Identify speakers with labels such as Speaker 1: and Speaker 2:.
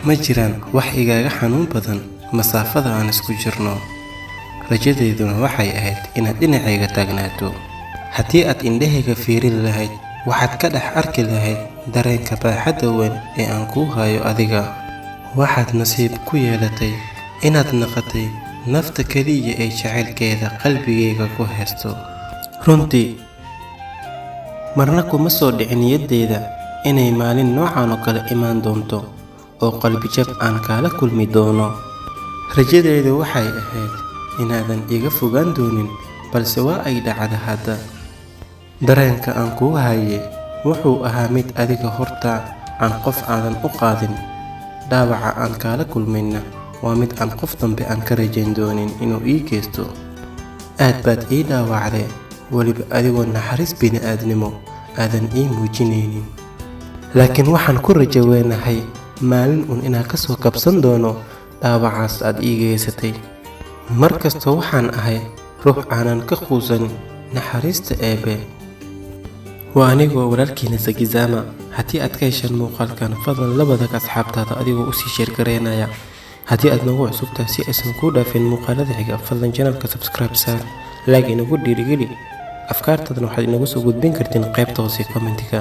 Speaker 1: ma jiraan wax igaaga xanuun badan masaafada aan isku jirno. Rajadeeduna waxay ahayd inaad dhinacayga taagnaato. Haddii aad indhahayga fiirin lahayd waxaad ka dhex arki lahayd dareenka baaxadda weyn ee aan kuu hayo adiga. Waxaad nasiib ku yeelatay inaad noqotay nafta kaliya ee jacaylkeeda qalbigayga ku haysto. Runtii marna kuma soo dhicin niyaddayda inay maalin noocan oo kale imaan doonto oo qalbi jab aan kala kulmi doono. Rajadeedu waxay ahayd inaadan iga fogaan doonin, balse waa ay dhacday hadda. Dareenka aan kuu hayay wuxuu ahaa mid adiga horta aan qof aadan u qaadin. Dhaawaca aan kala kulmayna waa mid aan qof dambe aan ka rajayn doonin inuu ii geysto. Aad baad ii dhaawacday, weliba adigoo naxariis bini'aadnimo aadan ii muujinaynin. Laakiin waxaan ku rajo weynahay maalin inaan ka soo kabsan doono dhaawacaas aad ii geysatay. Markasta waxaan ahay ruux aanan ka quusan naxariista Eebe. Waa anigoo walaalkiina Zaki-Zama. Haddii aad ka heshaan muuqaalkan fadlan la wadaag asxaabtaada adigoo u sii sheer gareynaya. Haddii aad nagu cusub tahay si aysan kuu dhaafin muuqaalada xiga, fadlan channelka subscribe saar, like inagu dhiirigeli. Afkaartaadana waxaad inagu soo gudbin kartiin qaybta hoose commentiga.